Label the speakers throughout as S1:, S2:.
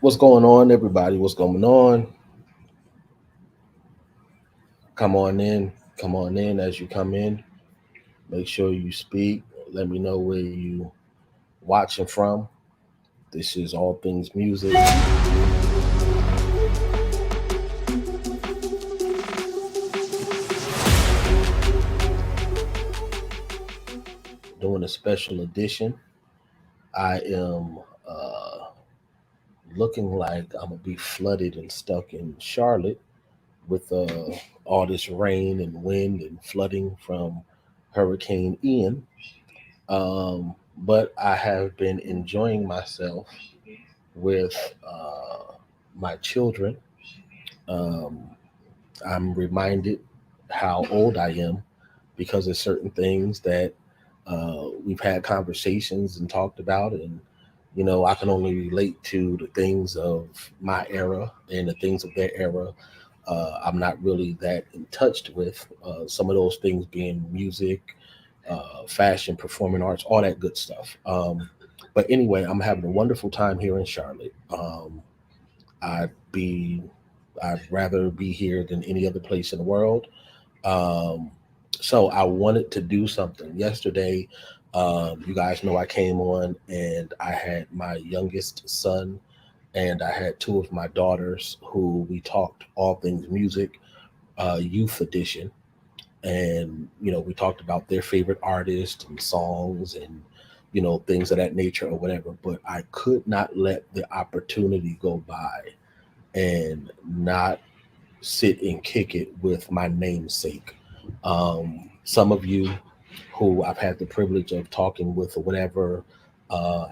S1: What's going on, everybody? What's going on? Come on in. Come on in as you come in. Make sure you speak. Let me know where you watching from. This is All Things Music. Doing a special edition. I am looking like I'm gonna be flooded and stuck in Charlotte with all this rain and wind and flooding from Hurricane Ian. But I have been enjoying myself with my children. Um, I'm reminded how old I am because of certain things that we've had conversations and talked about, and I can only relate to the things of my era and the things of their era. I'm not really that in touch with some of those things being music, fashion, performing arts, all that good stuff. But anyway, I'm having a wonderful time here in Charlotte. I'd be, I'd rather be here than any other place in the world. Um, so I wanted to do something yesterday. You guys know I came on and I had my youngest son and I had two of my daughters who we talked all things music, youth edition, and we talked about their favorite artists and songs and things of that nature or whatever. But I could not let the opportunity go by and not sit and kick it with my namesake. Some of you who I've had the privilege of talking with or whatever,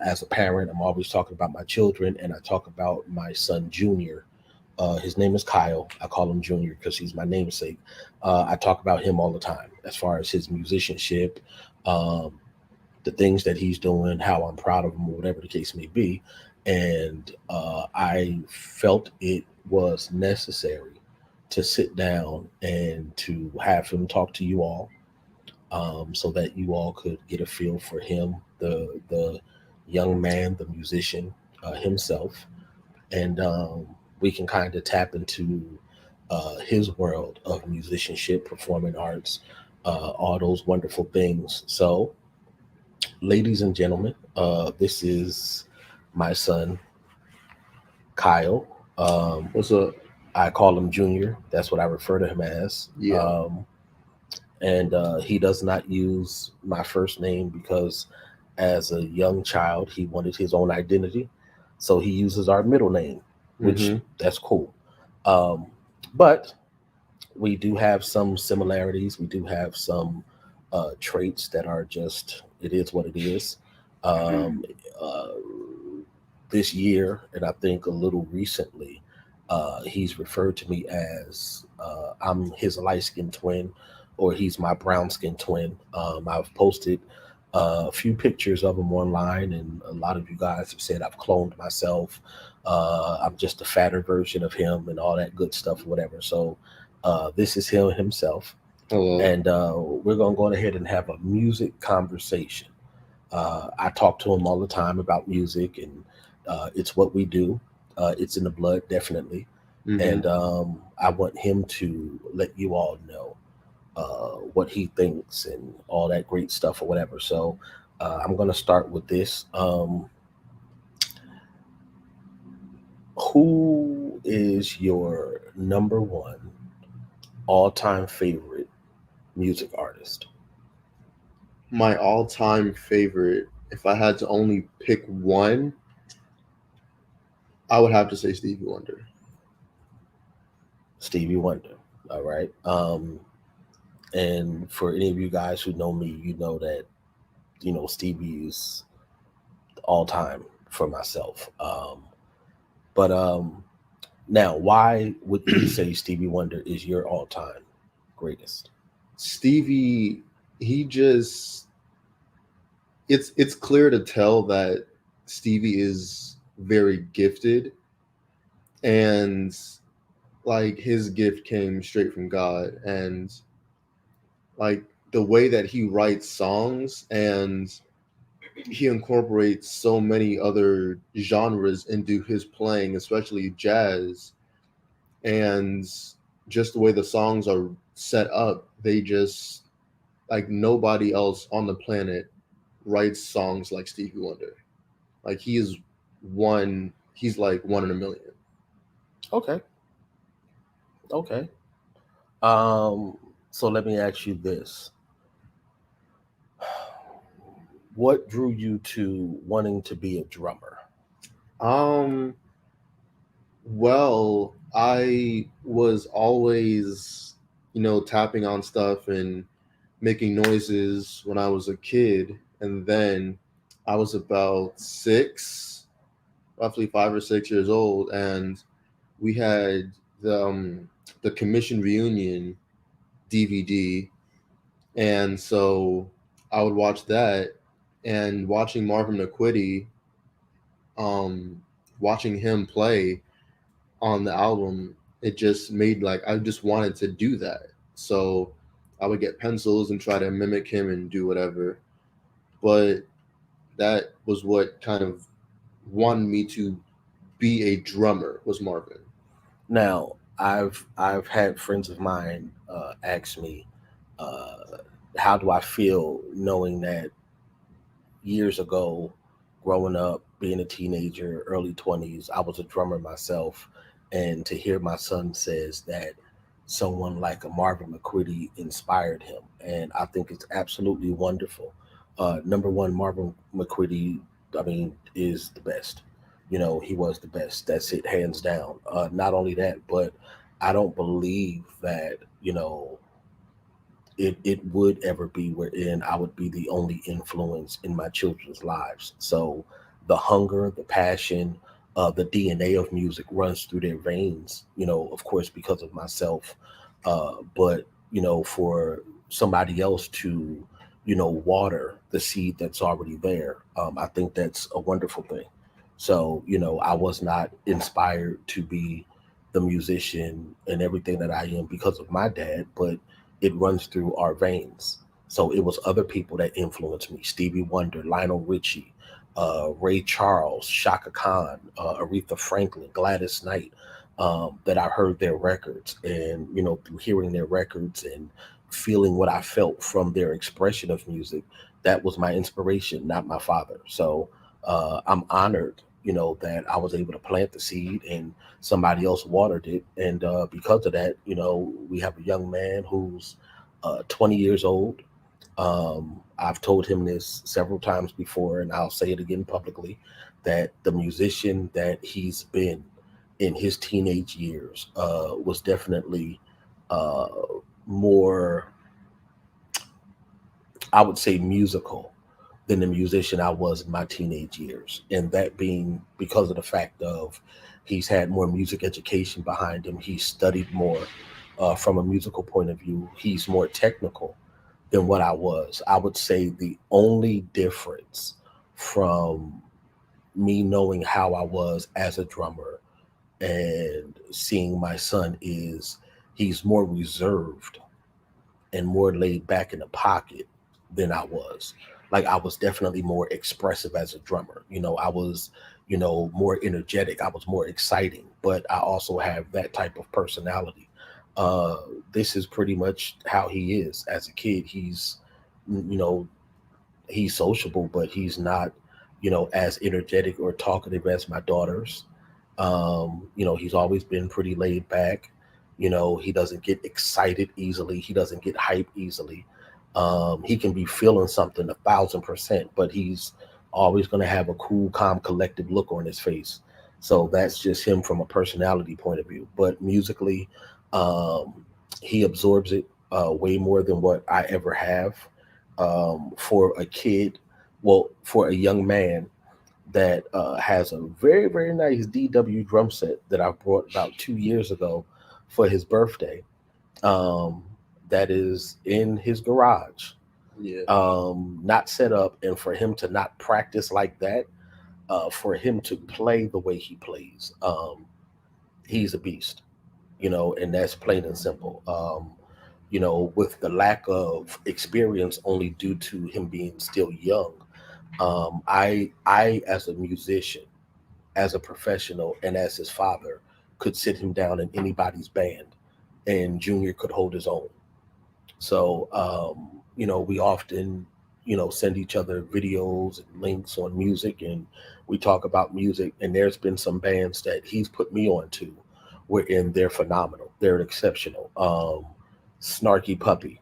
S1: as a parent, I'm always talking about my children, and I talk about my son Junior. His name is Kyle. I call him Junior because he's my namesake. I talk about him all the time as far as his musicianship, um, the things that he's doing, how I'm proud of him, or whatever the case may be. And I felt it was necessary to sit down and to have him talk to you all, so that you all could get a feel for him, the young man, the musician himself, and we can kind of tap into his world of musicianship, performing arts, all those wonderful things. So, ladies and gentlemen, this is my son Kyle. Um,
S2: What's up?
S1: I call him Junior. That's what I refer to him as.
S2: Yeah.
S1: And he does not use my first name because, as a young child, he wanted his own identity, so he uses our middle name, which
S2: Mm-hmm.
S1: that's cool. Um, but we do have some similarities. We do have some traits that are just it is what it is. Um, uh, this year, and I think a little recently, he's referred to me as I'm his light skinned twin, or he's my brown skinned twin. I've posted a few pictures of him online, and a lot of you guys have said I've cloned myself. I'm just a fatter version of him, and all that good stuff, whatever. So this is him himself,
S2: Hello.
S1: and we're gonna go ahead and have a music conversation. I talk to him all the time about music, and it's what we do. It's in the blood, definitely.
S2: Mm-hmm.
S1: And I want him to let you all know what he thinks and all that great stuff or whatever. So I'm going to start with this. Who is your number one all-time favorite music artist?
S2: My all-time favorite, if I had to only pick one, I would have to say Stevie Wonder.
S1: Stevie Wonder. All right. And for any of you guys who know me, you know that Stevie is all time for myself. But Now, why would you say Stevie Wonder is your all time greatest?
S2: Stevie, he just it's clear to tell that Stevie is very gifted, and like his gift came straight from God, and like the way that he writes songs and he incorporates so many other genres into his playing, especially jazz, and just the way the songs are set up, they just like nobody else on the planet writes songs like Stevie Wonder. Like he is one, he's like one in a million.
S1: Okay, okay. Um, so let me ask you this: what drew you to wanting to be a drummer?
S2: Um, well, I was always, tapping on stuff and making noises when I was a kid, and then I was about six, roughly 5 or 6 years old, and we had the um, the commission reunion DVD, and so I would watch that, and watching Marvin McQuitty, um, watching him play on the album, it just made like I just wanted to do that. So I would get pencils and try to mimic him and do whatever. But that was what kind of wanted me to be a drummer was Marvin.
S1: Now, I've had friends of mine ask me, uh, how do I feel knowing that years ago, growing up, being a teenager, early 20s, I was a drummer myself, and to hear my son says that someone like a Marvin McQuitty inspired him, and I think it's absolutely wonderful. Number one, Marvin McQuitty, I mean, is the best. You know, he was the best. That's it, hands down. Not only that, but I don't believe that it would ever be wherein I would be the only influence in my children's lives. So the hunger, the passion, the DNA of music runs through their veins, of course, because of myself. But, for somebody else to, water the seed that's already there, I think that's a wonderful thing. So, I was not inspired to be the musician and everything that I am because of my dad, but it runs through our veins. So it was other people that influenced me: Stevie Wonder, Lionel Richie, Ray Charles, Shaka Khan, Aretha Franklin, Gladys Knight. That I heard their records, and through hearing their records and feeling what I felt from their expression of music, that was my inspiration, not my father. So I'm honored, that I was able to plant the seed and somebody else watered it, and because of that, we have a young man who's 20 years old. I've told him this several times before, and I'll say it again publicly, that the musician that he's been in his teenage years was definitely uh, more, I would say, musical than the musician I was in my teenage years. And that being because of the fact of he's had more music education behind him. He studied more from a musical point of view. He's more technical than what I was. I would say the only difference from me knowing how I was as a drummer and seeing my son is he's more reserved and more laid back in the pocket than I was. Like I was definitely more expressive as a drummer. I was, more energetic. I was more exciting, but I also have that type of personality. Uh, this is pretty much how he is as a kid. You know, he's sociable, but he's not, as energetic or talkative as my daughters. He's always been pretty laid back. He doesn't get excited easily. He doesn't get hyped easily. He can be feeling something 1,000%, but he's always going to have a cool, calm, collective look on his face. So that's just him from a personality point of view. But musically, um, he absorbs it way more than what I ever have. For a kid, well, for a young man that has a very, very nice DW drum set that I brought about 2 years ago for his birthday. Um, that is in his garage,
S2: Yeah.
S1: not set up, and for him to not practice like that, for him to play the way he plays, he's a beast, and that's plain and simple. With the lack of experience only due to him being still young, I as a musician, as a professional, and as his father, could sit him down in anybody's band, and Junior could hold his own. So, we often, send each other videos and links on music, and we talk about music. And there's been some bands that he's put me on to, wherein they're phenomenal, they're exceptional. Snarky Puppy.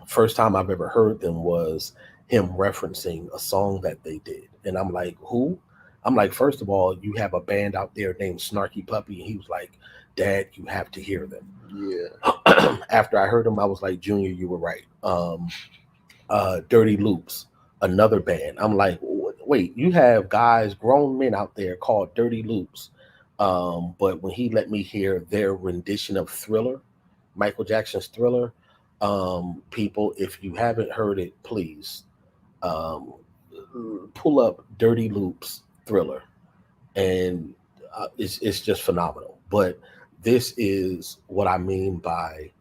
S1: First time I've ever heard them was him referencing a song that they did, and I'm like, who? I'm like, first of all, you have a band out there named Snarky Puppy, and he was like, Dad, you have to hear them.
S2: Yeah.
S1: After I heard him, I was like, Junior, you were right. Dirty Loops, another band. I'm like, wait, you have guys, grown men out there called Dirty Loops. But when he let me hear their rendition of Thriller, Michael Jackson's Thriller, people, if you haven't heard it, please um, pull up Dirty Loops Thriller, and it's just phenomenal. But this is what I mean by,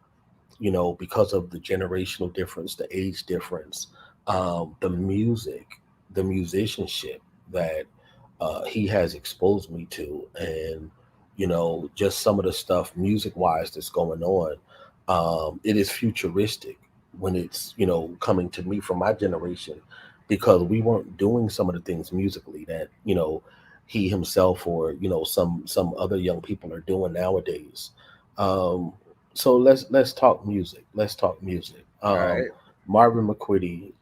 S1: because of the generational difference, the age difference, the music, the musicianship that he has exposed me to, and just some of the stuff music wise that's going on. It is futuristic when it's coming to me from my generation, because we weren't doing some of the things musically that he himself, or some other young people are doing nowadays. Um, so let's talk music. Let's talk music.
S2: All right.
S1: Marvin McQuitty,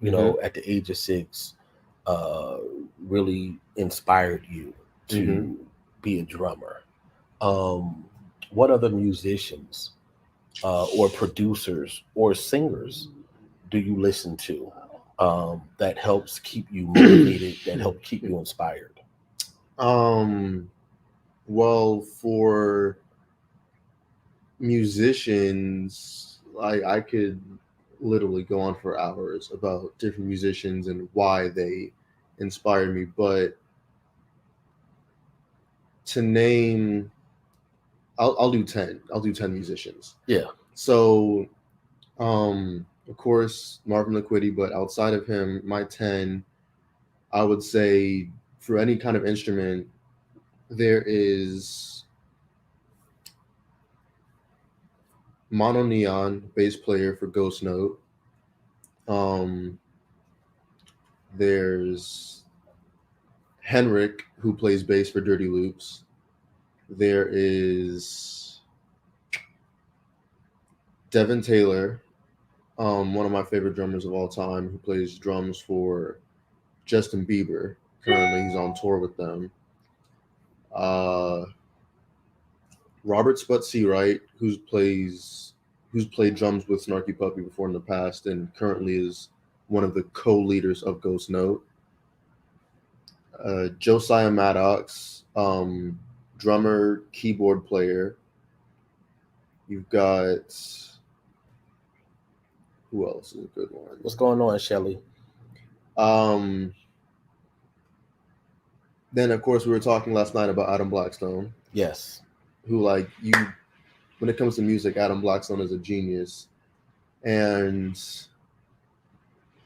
S2: Mm-hmm.
S1: at the age of 6, uh, really inspired you
S2: Mm-hmm.
S1: to be a drummer. Um, what other musicians or producers or singers do you listen to that helps keep you motivated, that help keep you inspired?
S2: um. Well, for musicians, I could literally go on for hours about different musicians and why they inspired me. But to name, I'll do 10. I'll do 10 musicians.
S1: Yeah.
S2: So, of course, Marvin Liquidi, but outside of him, my 10, I would say for any kind of instrument, there is Mono Neon, bass player for Ghost Note. Um, there's Henrik, who plays bass for Dirty Loops. There is Devin Taylor, one of my favorite drummers of all time, who plays drums for Justin Bieber. Currently, he's on tour with them. Uh, Robert Sputzy Wright, who's played drums with Snarky Puppy before in the past, and currently is one of the co-leaders of Ghost Note. Josiah Maddox, drummer, keyboard player. You've got who else is a good one?
S1: What's going on, Shelly?
S2: Um, then of course we were talking last night about Adam Blackstone,
S1: Yes.
S2: who like you when it comes to music, Adam Blackstone is a genius. And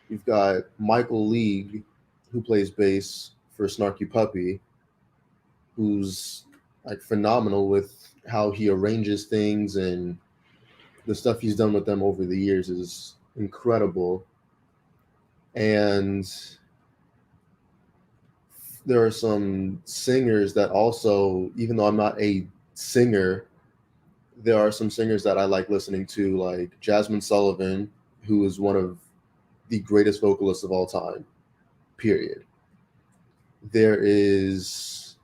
S2: you've got Michael League, who plays bass for Snarky Puppy, who's like phenomenal with how he arranges things, and the stuff he's done with them over the years is incredible. And there are some singers that also, even though I'm not a singer, there are some singers that I like listening to, like Jasmine Sullivan, who is one of the greatest vocalists of all time, period. There is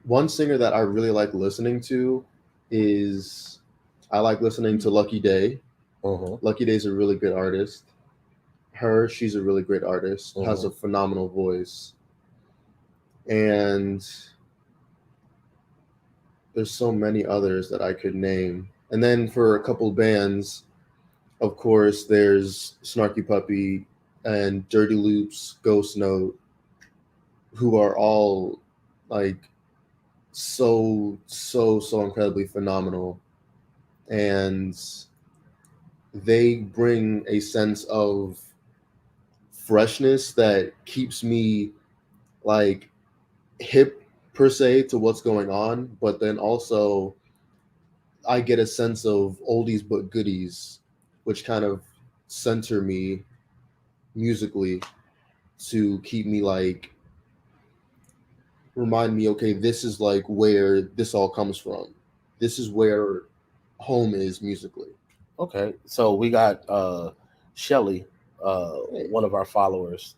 S2: one singer that I really like listening to is I like listening to Lucky Day.
S1: Mm-hmm.
S2: Lucky Day's a really good artist. She's a really great artist, has
S1: Mm-hmm.
S2: a phenomenal voice. And there's so many others that I could name. And then for a couple bands, of course, there's Snarky Puppy and Dirty Loops, Ghost Note, who are all like so incredibly phenomenal. And they bring a sense of freshness that keeps me like hip per se to what's going on, but then also I get a sense of oldies but goodies, which kind of center me musically to keep me like remind me, okay, this is like where this all comes from. This is where home is musically.
S1: Okay, so we got Shelly,
S2: Hey,
S1: one of our followers.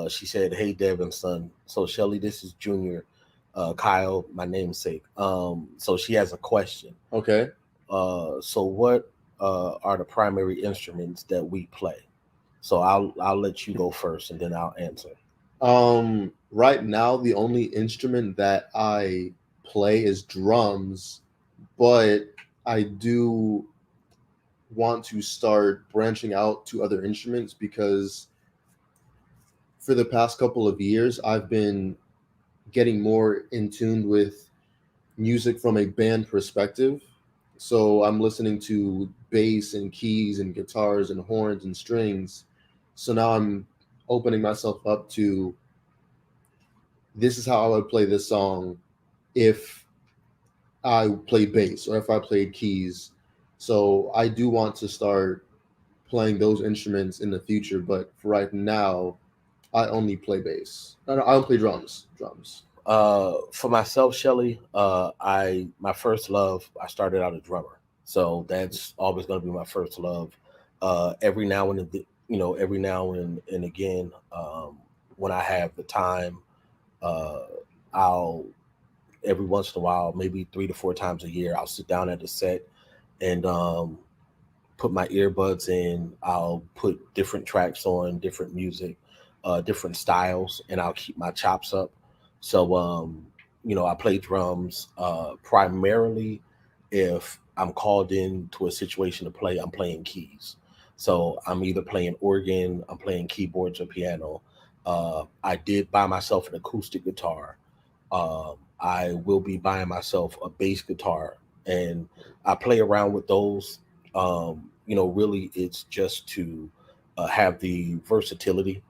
S1: She said, "Hey, Devin, son." So Shelly, this is Junior, Kyle, my namesake. So she has a question.
S2: okay.
S1: So what are the primary instruments that we play? So I'll let you go first, and then I'll answer.
S2: Right now the only instrument that I play is drums, but I do want to start branching out to other instruments because for the past couple of years I've been getting more in tune with music from a band perspective. So I'm listening to bass and keys and guitars and horns and strings. So now I'm opening myself up to this is how I would play this song if I played bass or if I played keys. So I do want to start playing those instruments in the future, but for right now, I only play bass. No, I don't play drums. Drums.
S1: For myself, Shelly, I my first love. I started out a drummer, so that's always going to be my first love. Every now and every now and again, when I have the time, uh, I'll every once in a while, maybe 3 to 4 times a year, I'll sit down at a set and put my earbuds in. I'll put different tracks on, different music, different styles, and I'll keep my chops up. So, I play drums primarily if I'm called in to a situation to play. I'm playing keys, so I'm either playing organ, I'm playing keyboards or piano. I did buy myself an acoustic guitar. I will be buying myself a bass guitar, and I play around with those. Really, it's just to have the versatility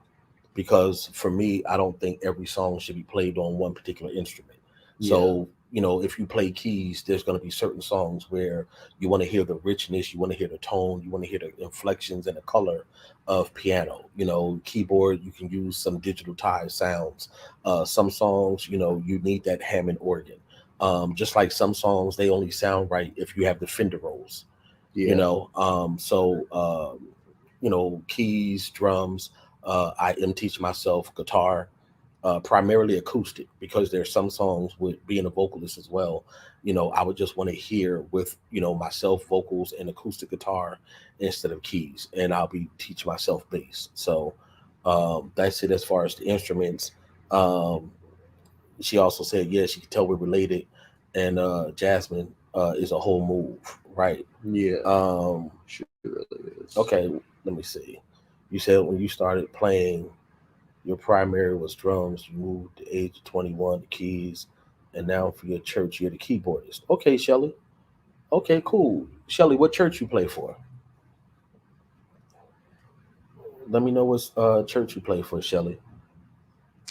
S1: because for me, I don't think every song should be played on one particular instrument.
S2: Yeah.
S1: So, if you play keys, there's going to be certain songs where you want to hear the richness, you want to hear the tone, you want to hear the inflections and the color of piano. Keyboard, you can use some digitalized sounds. Some songs, you need that Hammond organ. Just like some songs, they only sound right if you have the Fender rolls.
S2: Yeah.
S1: Keys, drums. I am teaching myself guitar, primarily acoustic, because there's some songs with being a vocalist as well. I would just want to hear with myself vocals and acoustic guitar instead of keys, and I'll be teaching myself bass. So that's it as far as the instruments. Um, she also said, yeah, she could tell we're related, and Jasmine is a whole move, right?
S2: Yeah.
S1: Um,
S2: She really is.
S1: okay, let me see. You said when you started playing, your primary was drums. You moved to age of 21 to keys, and now for your church, you're the keyboardist. Okay, Shelly. Okay, cool. Shelly, what church you play for? Let me know what church you play for, Shelly.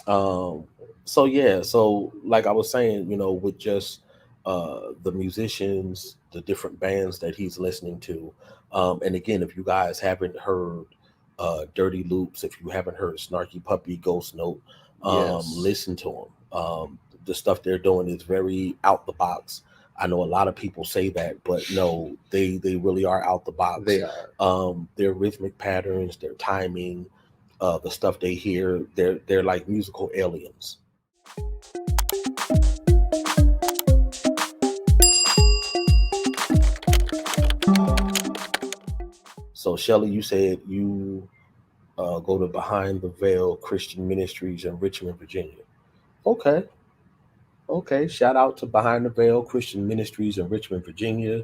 S1: Um, so yeah, so like I was saying, with just the musicians, the different bands that he's listening to, and again, if you guys haven't heard Dirty Loops, if you haven't heard Snarky Puppy, Ghost Note,
S2: Yes.
S1: listen to them. The stuff they're doing is very out the box. I know a lot of people say that, but no, they really are out the box.
S2: They are.
S1: Their rhythmic patterns, their timing, the stuff they hear, they're like musical aliens. So Shelly, you said you go to Behind the Veil Christian Ministries in Richmond, Virginia. Okay, okay. Shout out to Behind the Veil Christian Ministries in Richmond, Virginia.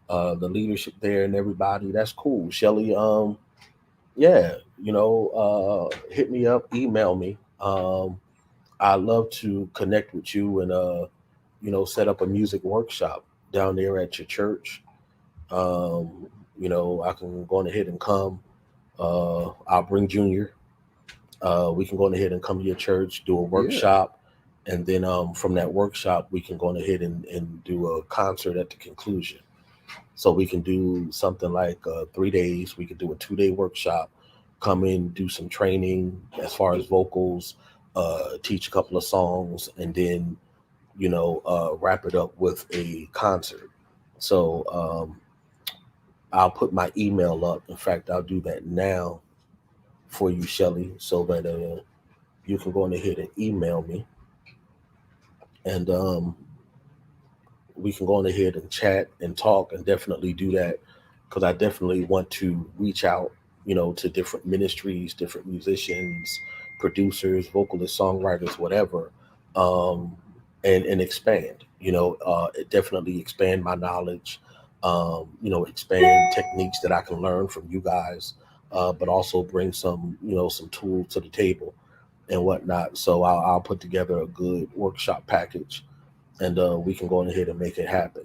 S1: The leadership there and everybody. That's cool, Shelly. Yeah, hit me up, email me. I'd love to connect with you and set up a music workshop down there at your church. I can go on ahead and come. I'll bring Junior. We can go on ahead and come to your church, do a
S2: Yeah.
S1: workshop, and then from that workshop, we can go on ahead and do a concert at the conclusion. So we can do something like 3 days. We could do a 2 day workshop, come in, do some training as far as vocals, teach a couple of songs, and then wrap it up with a concert. So I'll put my email up. In fact, I'll do that now for you, Shelly, so that you can go on ahead and email me, and we can go on ahead and chat and talk, and definitely do that, because I definitely want to reach out, to different ministries, different musicians, producers, vocalists, songwriters, whatever, um, and expand. It definitely expand my knowledge. Expand techniques that I can learn from you guys, but also bring some tools to the table and whatnot. So I'll put together a good workshop package, and we can go on ahead and make it happen.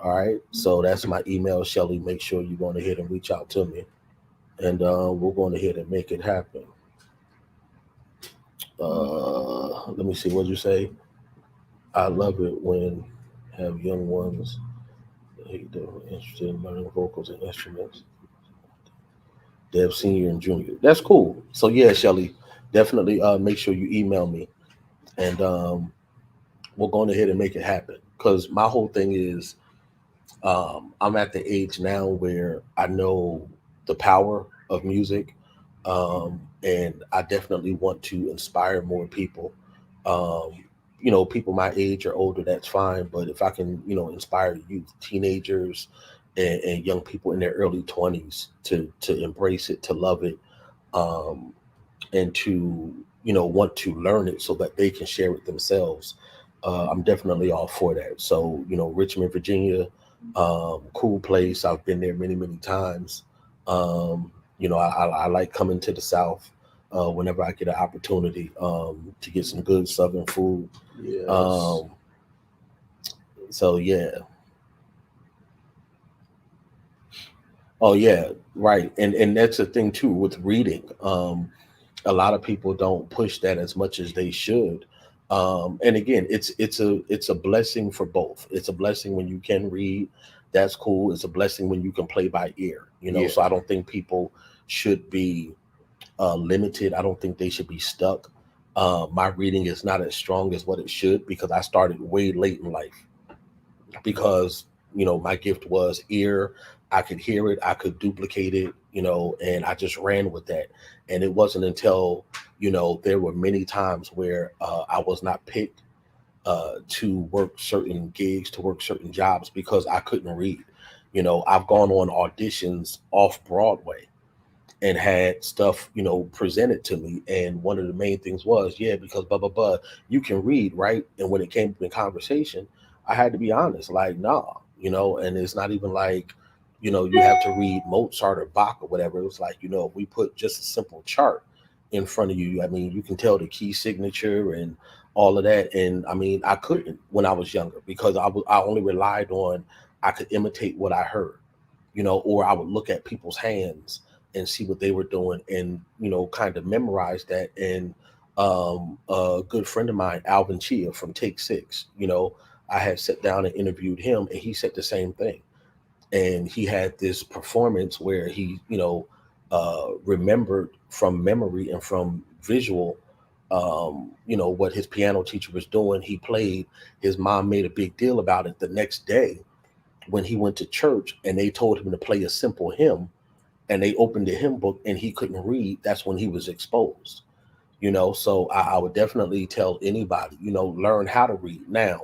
S1: All right. So that's my email, Shelly. Make sure you go on ahead and reach out to me, and we'll go on ahead and make it happen. Let me see. What you say? I love it when have young ones they're interested in learning vocals and instruments. They have senior and junior. That's cool. So yeah, Shelly, definitely make sure you email me, and we'll go on ahead and make it happen. Because my whole thing is, I'm at the age now where I know the power of music, and I definitely want to inspire more people. Um, People my age or older, that's fine. But if I can, inspire youth, teenagers, and young people in their early 20s to embrace it, to love it, um, and to want to learn it so that they can share it themselves. I'm definitely all for that. So Richmond, Virginia, cool place. I've been there many times. um, I like coming to the South whenever I get an opportunity to get some good Southern food.
S2: Yes.
S1: um, so yeah. Oh yeah, right. And that's the thing too with reading. A lot of people don't push that as much as they should. And again, it's a blessing for both. It's a blessing when you can read. That's cool. It's a blessing when you can play by ear.
S2: Yeah.
S1: So I don't think people should be limited. I don't think they should be stuck. My reading is not as strong as what it should, because I started way late in life, because my gift was ear. I could hear it, I could duplicate it, and I just ran with that. And it wasn't until there were many times where I was not picked to work certain gigs, to work certain jobs, because I couldn't read. I've gone on auditions off Broadway and had stuff presented to me, and one of the main things was, yeah, because blah blah blah, you can read, right? And when it came up in conversation, I had to be honest, like, nah. And it's not even like you have to read Mozart or Bach or whatever. It was like, if we put just a simple chart in front of you, I mean, you can tell the key signature and all of that. And I mean, I couldn't when I was younger, because I only relied on, I could imitate what I heard, or I would look at people's hands and see what they were doing, and kind of memorize that. And a good friend of mine, Alvin Chia from Take Six, I had sat down and interviewed him, and he said the same thing. And he had this performance where he, remembered from memory and from visual, what his piano teacher was doing. He played. His mom made a big deal about it the next day when he went to church, and they told him to play a simple hymn, and they opened the hymn book and he couldn't read. That's when he was exposed. So I would definitely tell anybody, learn how to read. Now,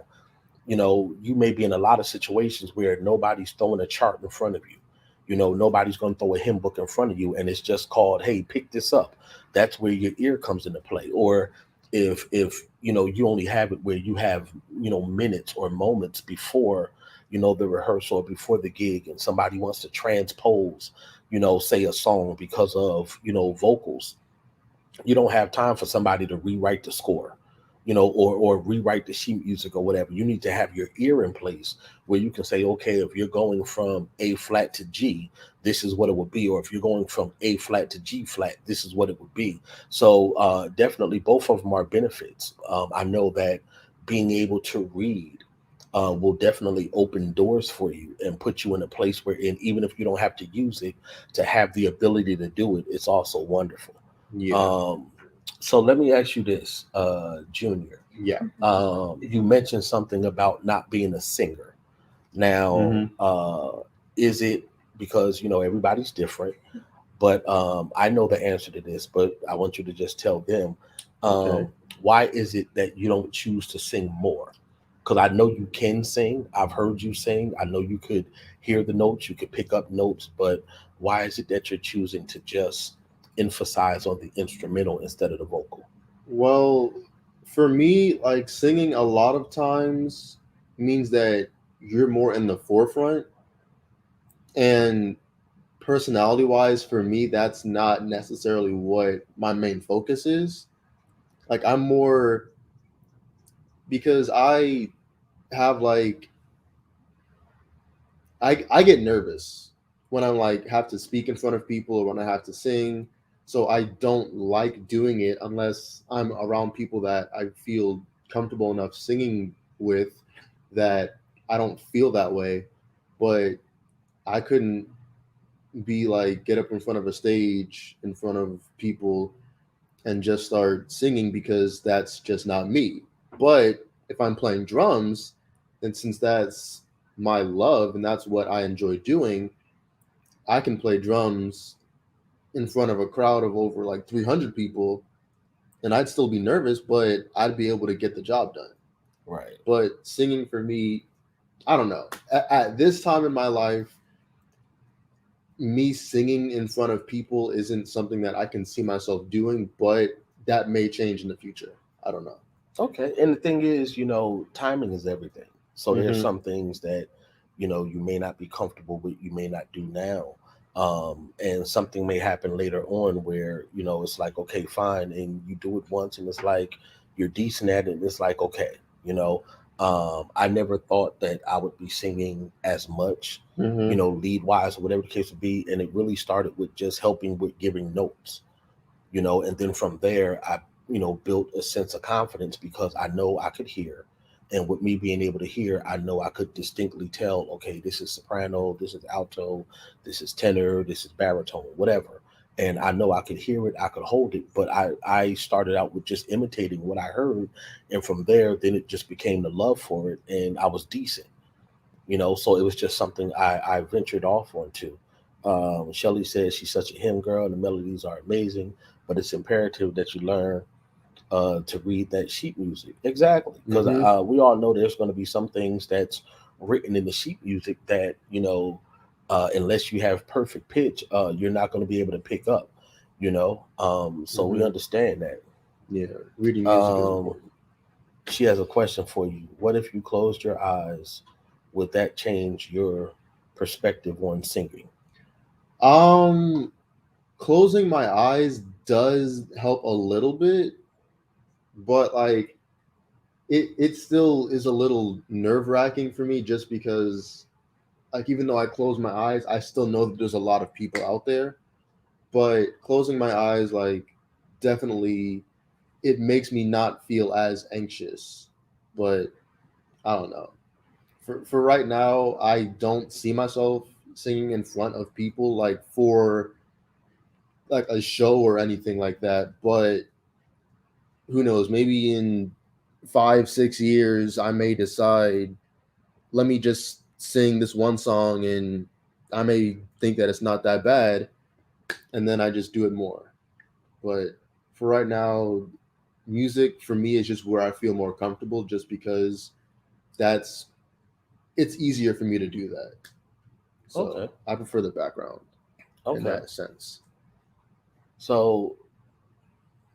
S1: you may be in a lot of situations where nobody's throwing a chart in front of you. Nobody's going to throw a hymn book in front of you, and it's just called, hey, pick this up. That's where your ear comes into play. Or if you only have it where you have minutes or moments before the rehearsal or before the gig, and somebody wants to transpose say a song because of vocals. You don't have time for somebody to rewrite the score. or rewrite the sheet music or whatever. You need to have your ear in place where you can say, okay, if you're going from A flat to G, this is what it would be. Or if you're going from A flat to G flat, this is what it would be. So definitely both of them are benefits. I know that being able to read will definitely open doors for you and put you in a place where, even if you don't have to use it, to have the ability to do it, it's also wonderful.
S2: Yeah.
S1: Um, so let me ask you this, Junior.
S2: Yeah.
S1: You mentioned something about not being a singer. Now,
S2: Mm-hmm.
S1: is it because everybody's different? But I know the answer to this, but I want you to just tell them,
S2: Okay.
S1: um, why is it that you don't choose to sing more? Because I know you can sing. I've heard you sing. I know you could hear the notes, you could pick up notes, but why is it that you're choosing to just emphasize on the instrumental instead of the vocal?
S2: Well, for me, like singing a lot of times means that you're more in the forefront. And personality wise, for me, that's not necessarily what my main focus is. Like, I'm more because I have like, I get nervous when I'm like have to speak in front of people or when I have to sing. So I don't like doing it unless I'm around people that I feel comfortable enough singing with that I don't feel that way. But I couldn't be like get up in front of a stage in front of people and just start singing because that's just not me. But if I'm playing drums, and since that's my love and that's what I enjoy doing, I can play drums in front of a crowd of over like 300 people and I'd still be nervous, but I'd be able to get the job done.
S1: Right.
S2: But singing for me, I don't know. At this time in my life, me singing in front of people isn't something that I can see myself doing, but that may change in the future. I don't know.
S1: Okay. And the thing is, timing is everything. So there's
S2: Mm-hmm.
S1: some things that, you may not be comfortable with, you may not do now. And something may happen later on where, it's like, okay, fine. And you do it once and it's like you're decent at it. And it's like, okay, you know, I never thought that I would be singing as much,
S2: Mm-hmm.
S1: lead wise or whatever the case would be. And it really started with just helping with giving notes, and then from there I built a sense of confidence because I know I could hear, and with me being able to hear, I know I could distinctly tell, okay, this is soprano, this is alto, this is tenor, this is baritone, whatever. And I know I could hear it, I could hold it, but I started out with just imitating what I heard, and from there then it just became the love for it, and I was decent, so it was just something I ventured off onto. Shelly says she's such a hymn girl and the melodies are amazing, but it's imperative that you learn to read that sheet music. Exactly. Because
S2: Mm-hmm.
S1: we all know there's going to be some things that's written in the sheet music that, unless you have perfect pitch, you're not going to be able to pick up, so we
S2: Mm-hmm.
S1: understand that.
S2: Yeah. Reading music is
S1: Um,
S2: important.
S1: she has a question for you. What if you closed your eyes? Would that change your perspective on singing?
S2: Um, Closing my eyes does help a little bit, but like it still is a little nerve wracking for me just because like even though I close my eyes, I still know that there's a lot of people out there. But closing my eyes like definitely it makes me not feel as anxious. But I don't know. For right now, I don't see myself singing in front of people like for like a show or anything like that. But who knows? Maybe in 5 6 years, I may decide. Let me just sing this one song, and I may think that it's not that bad, and then I just do it more. But for right now, music for me is just where I feel more comfortable, just because that's it's easier for me to do that. So
S1: Okay.
S2: I prefer the background in
S1: Okay.
S2: that sense.
S1: So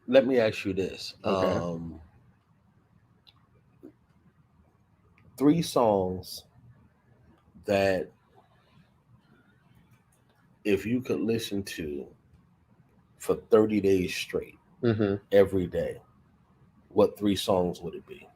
S1: let me ask you this.
S2: Okay.
S1: Three songs that if you could listen to for 30 days straight,
S2: Mm-hmm.
S1: every day, what three songs would it be?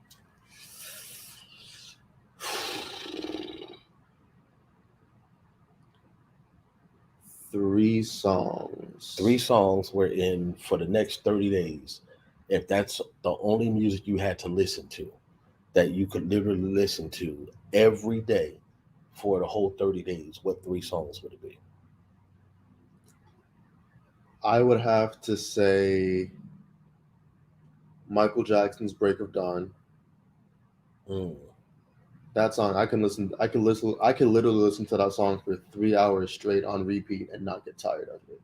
S2: Three songs.
S1: Three songs were in for the next 30 days. If that's the only music you had to listen to, that you could literally listen to every day for the whole 30 days, what three songs would it be?
S2: I would have to say Michael Jackson's "Break of Dawn."
S1: Mm,
S2: That song I can listen. I can listen. I can literally listen to that song for 3 hours straight on repeat and not get tired of it.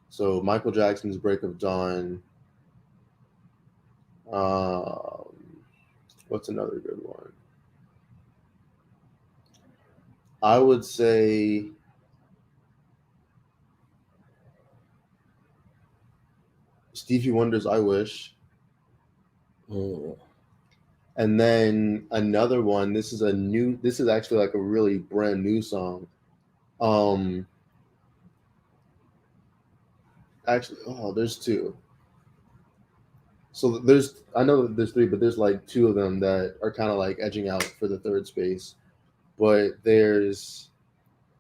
S2: So Michael Jackson's "Break of Dawn." Um, what's another good one? I would say Stevie Wonder's "I Wish,"
S1: mm,
S2: and then another one. This is a new. This is actually like a really brand new song. Um, actually, oh, there's two. So there's, I know that there's three, but there's like two of them that are kind of like edging out for the third space. But there's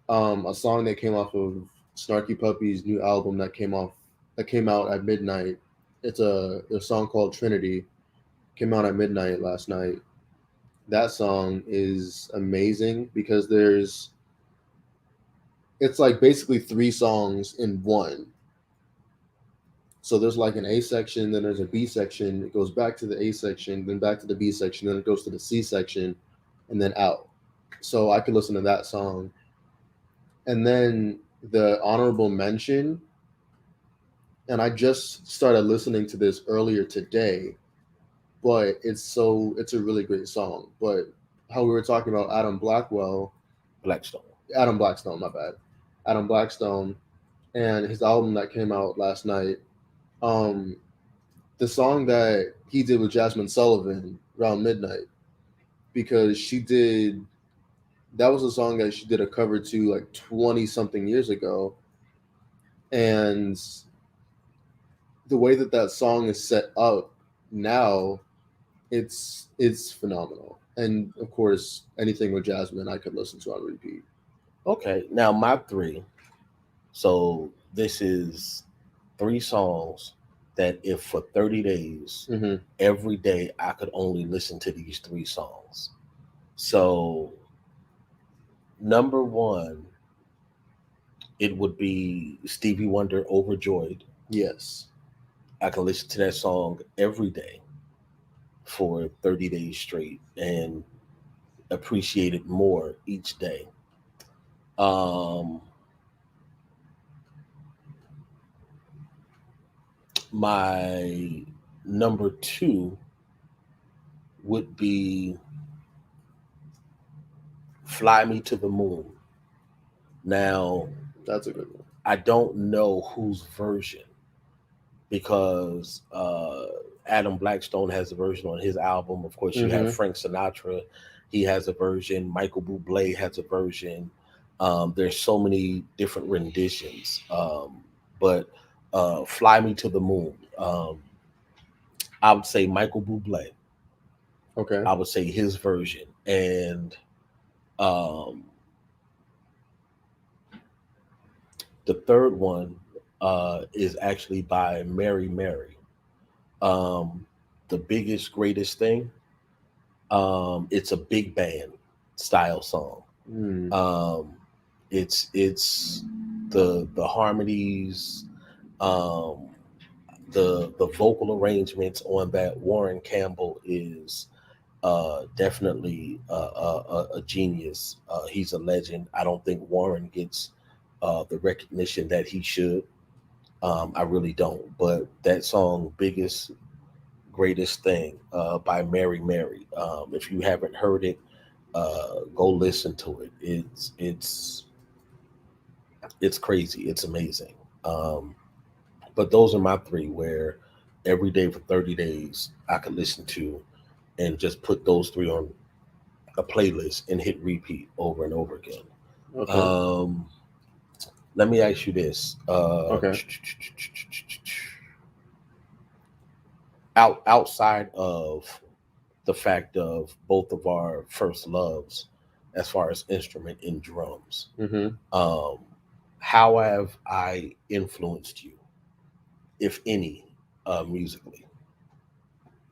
S2: a song that came off of Snarky Puppy's new album that came out at midnight. It's a song called Trinity. Came out at midnight last night. That song is amazing because it's like basically three songs in one. So there's like an A section, then there's a B section. It goes back to the A section, then back to the B section, then it goes to the C section, and then out. So I could listen to that song. And then the honorable mention, and I just started listening to this earlier today, but it's a really great song. But how we were talking about
S1: Blackstone.
S2: Adam Blackstone, my bad. Adam Blackstone and his album that came out last night. Um, the song that he did with Jasmine Sullivan around midnight, because she did, that was a song that she did a cover to like 20 something years ago, and the way that that song is set up now, it's phenomenal. And of course, anything with Jasmine I could listen to on repeat.
S1: Okay, now my three. So this is three songs that if for 30 days,
S2: Mm-hmm.
S1: every day I could only listen to these three songs. So number one, it would be Stevie Wonder Overjoyed.
S2: Yes.
S1: I can listen to that song every day for 30 days straight and appreciate it more each day. Um, my number two would be Fly Me to the Moon. Now,
S2: That's a good one.
S1: I don't know whose version because Adam Blackstone has a version on his album. Of course, you have
S2: Mm-hmm.
S1: Frank Sinatra. He has a version. Michael Bublé has a version. There's so many different renditions. But Fly Me to the Moon. I would say Michael Bublé.
S2: Okay.
S1: I would say his version. And um, the third one is actually by Mary Mary. Um, the biggest, greatest thing. It's a big band style song.
S2: Mm.
S1: Um, it's the harmonies, um, the vocal arrangements on that. Warren Campbell is definitely a genius. He's a legend. I don't think Warren gets the recognition that he should. I really don't. But that song, biggest greatest thing by Mary Mary. If you haven't heard it, go listen to it. It's crazy. It's amazing. Um, but those are my three where every day for 30 days I could listen to and just put those three on a playlist and hit repeat over and over again.
S2: Okay.
S1: Um, let me ask you this.
S2: Okay.
S1: outside of the fact of both of our first loves as far as instrument in drums.
S2: Hmm.
S1: Um, how have I influenced you, if any, musically?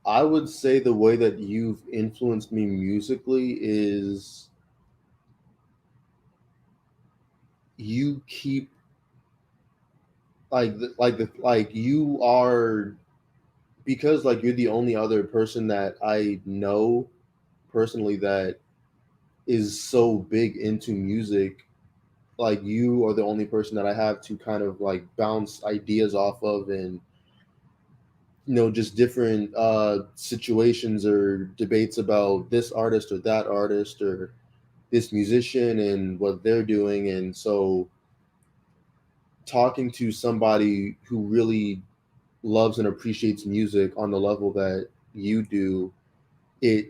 S2: I would say the way that you've influenced me musically is you keep like you are, because like you're the only other person that I know personally that is so big into music. Like you are the only person that I have to kind of like bounce ideas off of, and just different situations or debates about this artist or that artist or this musician and what they're doing. And so talking to somebody who really loves and appreciates music on the level that you do, it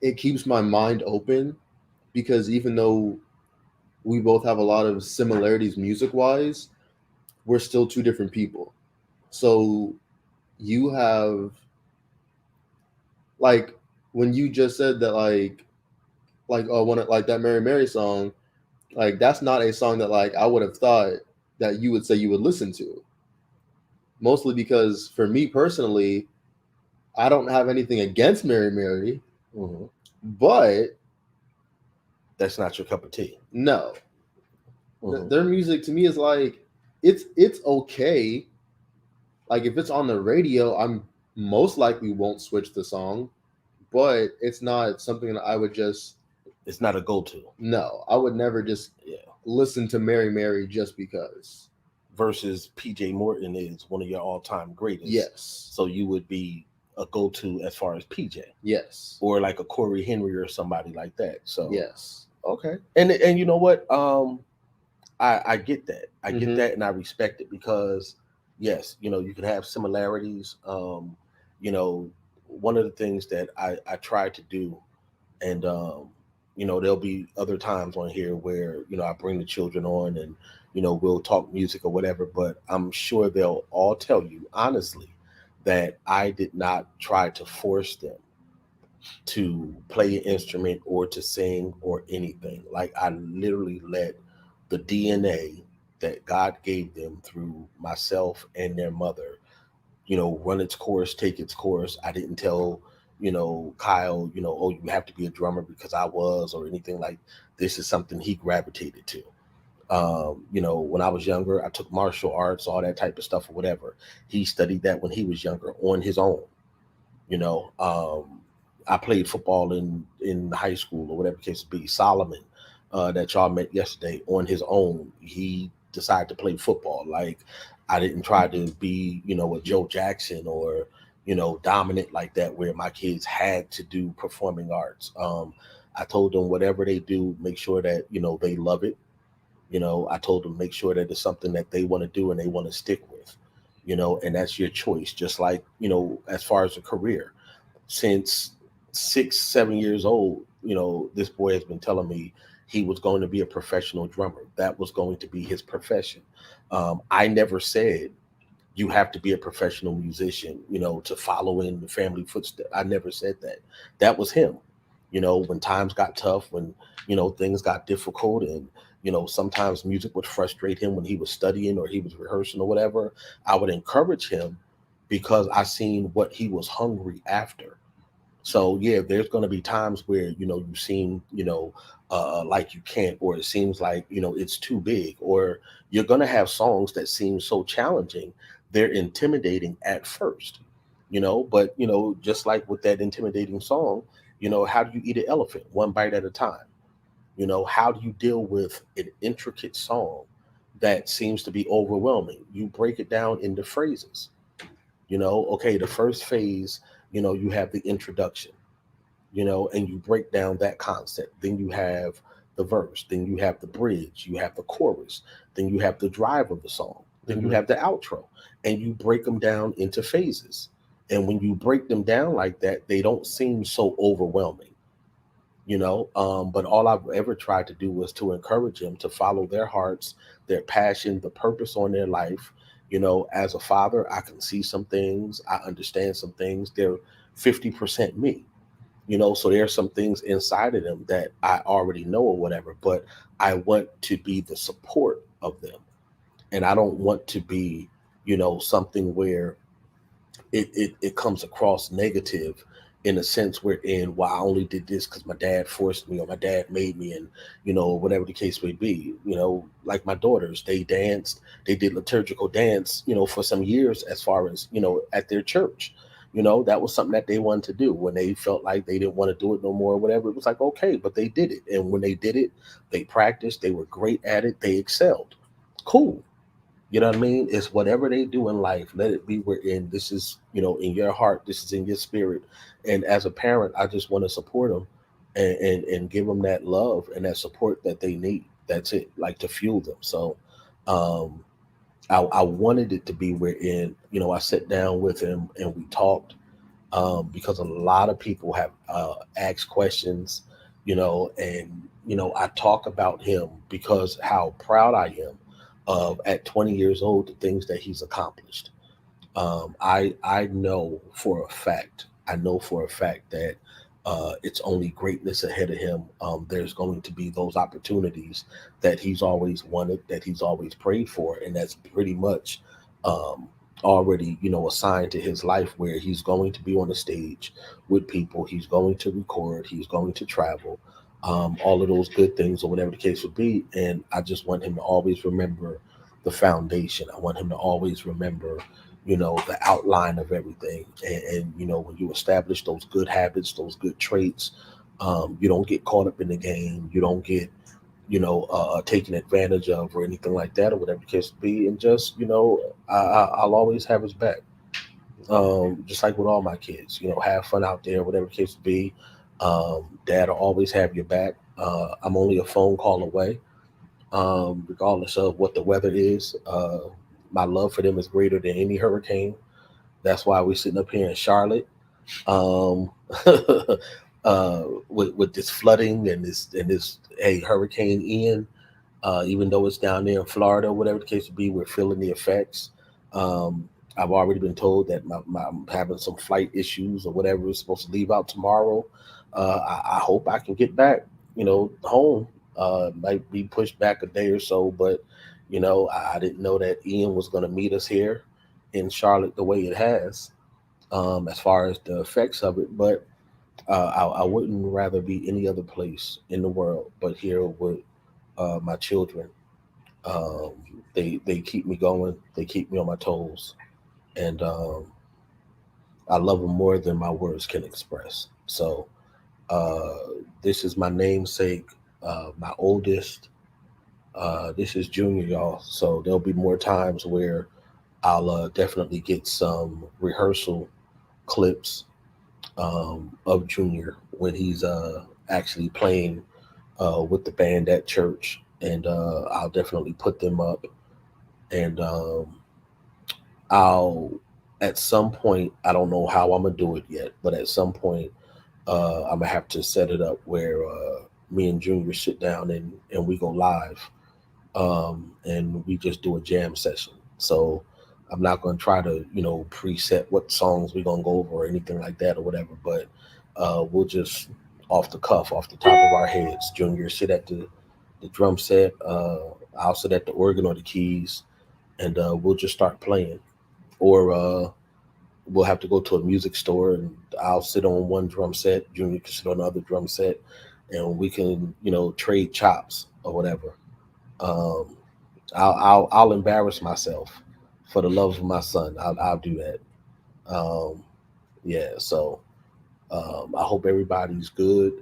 S2: it keeps my mind open, because even though we both have a lot of similarities music wise, we're still two different people. So you have, like, when you just said that, like oh, when like that Mary Mary song, like that's not a song that like I would have thought that you would say you would listen to. Mostly because for me personally, I don't have anything against Mary Mary,
S1: Hmm.
S2: but
S1: That's not your cup of tea.
S2: no,
S1: Hmm.
S2: their music to me is like it's okay. Like if it's on the radio, I'm most likely won't switch the song, but it's not something that I would just,
S1: It's not a go-to.
S2: no, I would never just
S1: Yeah.
S2: listen to Mary Mary just because.
S1: Versus PJ Morton is one of your all-time greatest,
S2: Yes.
S1: so you would be a go-to as far as PJ,
S2: Yes.
S1: or like a Corey Henry or somebody like that. So
S2: Yes.
S1: okay, and you know what? I get that. I get
S2: Mm-hmm.
S1: that, and I respect it because yes, you can have similarities. You know, one of the things that I try to do, and there'll be other times on here where I bring the children on, and we'll talk music or whatever. But I'm sure they'll all tell you honestly that I did not try to force them to play an instrument or to sing or anything. Like I literally let the DNA that God gave them through myself and their mother, run its course, take its course. I didn't tell, Kyle, oh, you have to be a drummer because I was, or anything like. This is something he gravitated to. When I was younger, I took martial arts, all that type of stuff or whatever. He studied that when he was younger on his own. You know, I played football in high school or whatever the case be. Solomon, that y'all met yesterday, on his own, he decided to play football. Like I didn't try to be, a Joe Jackson or dominant like that, where my kids had to do performing arts. I told them whatever they do, make sure that they love it. I told them make sure that it's something that they want to do and they want to stick with. And that's your choice. Just like as far as a career, since 6, 7 years old, this boy has been telling me he was going to be a professional drummer. That was going to be his profession. I never said you have to be a professional musician, to follow in the family footsteps. I never said that. That was him. When times got tough, when, things got difficult, and, sometimes music would frustrate him when he was studying or he was rehearsing or whatever, I would encourage him because I seen what he was hungry after. So yeah, there's going to be times where you seem like you can't, or it seems like it's too big, or you're going to have songs that seem so challenging, they're intimidating at first, but just like with that intimidating song, how do you eat an elephant one bite at a time? How do you deal with an intricate song that seems to be overwhelming? You break it down into phrases. Okay, the first phase, you have the introduction, and you break down that concept. Then you have the verse, then you have the bridge, you have the chorus, then you have the drive of the song, then you
S2: Mm-hmm.
S1: have the outro, and you break them down into phases. And when you break them down like that, they don't seem so overwhelming. But all I've ever tried to do was to encourage them to follow their hearts, their passion, the purpose on their life, As a father, I can see some things, I understand some things. They're 50% me. So there's some things inside of them that I already know or whatever, but I want to be the support of them. And I don't want to be, something where it comes across negative, in a sense wherein, well, I only did this because my dad forced me or my dad made me, and whatever the case may be. Like my daughters, they danced, they did liturgical dance, for some years, as far as at their church. That was something that they wanted to do. When they felt like they didn't want to do it no more or whatever, it was like, okay, but they did it. And when they did it, they practiced, they were great at it, they excelled. Cool. You know what I mean? It's whatever they do in life, let it be wherein this is, in your heart, this is in your spirit. And as a parent, I just want to support them, and give them that love and that support that they need. That's it, like to fuel them. So um, I wanted it to be wherein, I sat down with him and we talked, because a lot of people have asked questions, and I talk about him because how proud I am of, at 20 years old, the things that he's accomplished. I know for a fact, that it's only greatness ahead of him. There's going to be those opportunities that he's always wanted, that he's always prayed for, and that's pretty much um, already, assigned to his life, where he's going to be on the stage with people, he's going to record, he's going to travel, all of those good things, or whatever the case would be. And I just want him to always remember the foundation. I want him to always remember, the outline of everything. And when you establish those good habits, those good traits, you don't get caught up in the game. You don't get, taken advantage of or anything like that, or whatever the case be. And just, I'll always have his back. Just like with all my kids, have fun out there, whatever the case be. Dad will always have your back. I'm only a phone call away, regardless of what the weather is. My love for them is greater than any hurricane. That's why we're sitting up here in Charlotte, um, with this flooding and this hey, Hurricane Ian. Even though it's down there in Florida, whatever the case would be, we're feeling the effects. Um, I've already been told that I'm having some flight issues or whatever. Is supposed to leave out tomorrow. I hope I can get back, home. Might be pushed back a day or so, but I didn't know that Ian was going to meet us here in Charlotte the way it has, as far as the effects of it. But I wouldn't rather be any other place in the world but here with my children. Um, they keep me going. They keep me on my toes, and I love them more than my words can express. So uh, this is my namesake, my oldest. This is Junior, y'all. So there'll be more times where I'll definitely get some rehearsal clips, of Junior when he's actually playing with the band at church, and I'll definitely put them up. And I'll, at some point, I don't know how I'm gonna do it yet, but at some point, I'm gonna have to set it up where me and Junior sit down and we go live, and we just do a jam session. So I'm not going to try to, preset what songs we're going to go over or anything like that or whatever, but we'll just off the cuff, off the top of our heads. Junior sit at the drum set, I'll sit at the organ or the keys, and we'll just start playing. Or we'll have to go to a music store, and I'll sit on one drum set, Junior can sit on the other drum set, and we can, trade chops or whatever. Um, I'll embarrass myself for the love of my son. I'll do that. Um, yeah. So I hope everybody's good.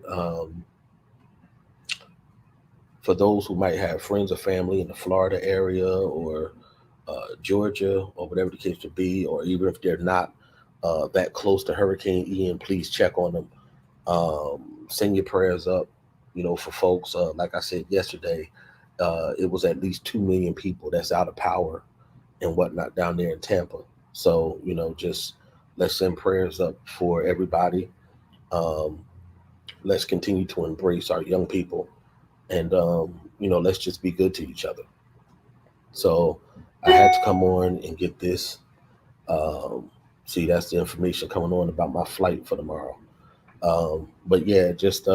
S1: For those who might have friends or family in the Florida area or Georgia or whatever the case to be, or even if they're not that close to Hurricane Ian, please check on them. Um, Send your prayers up. For folks, like I said yesterday, it was at least 2 million people that's out of power and whatnot down there in Tampa. So, just let's send prayers up for everybody. Um, let's continue to embrace our young people, and let's just be good to each other. So, I had to come on and get this. Um, See, that's the information coming on about my flight for tomorrow. But yeah, just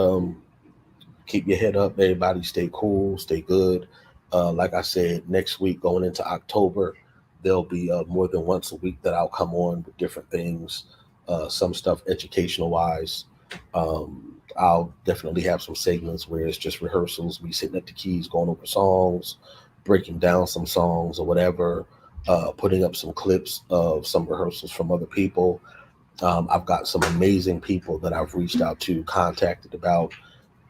S1: keep your head up, everybody. Stay cool, stay good. Like I said, next week going into October, there'll be more than once a week that I'll come on with different things, some stuff educational wise. I'll definitely have some segments where it's just rehearsals, me sitting at the keys, going over songs, breaking down some songs or whatever, putting up some clips of some rehearsals from other people. I've got some amazing people that I've reached out to, contacted about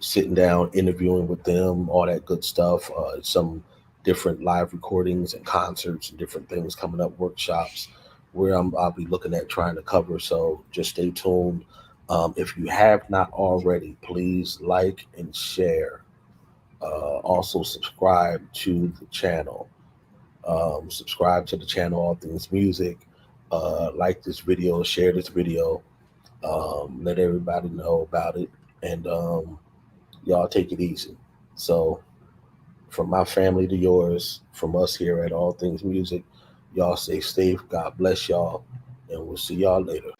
S1: sitting down, interviewing with them, all that good stuff. Some different live recordings and concerts and different things coming up, workshops where I'll be looking at trying to cover. So just stay tuned. If you have not already, please like and share. Also, subscribe to the channel. Subscribe to the channel, All Things Music. Like this video, share this video. Let everybody know about it. And y'all take it easy. So, from my family to yours, from us here at All Things Music, y'all stay safe. God bless y'all. And we'll see y'all later.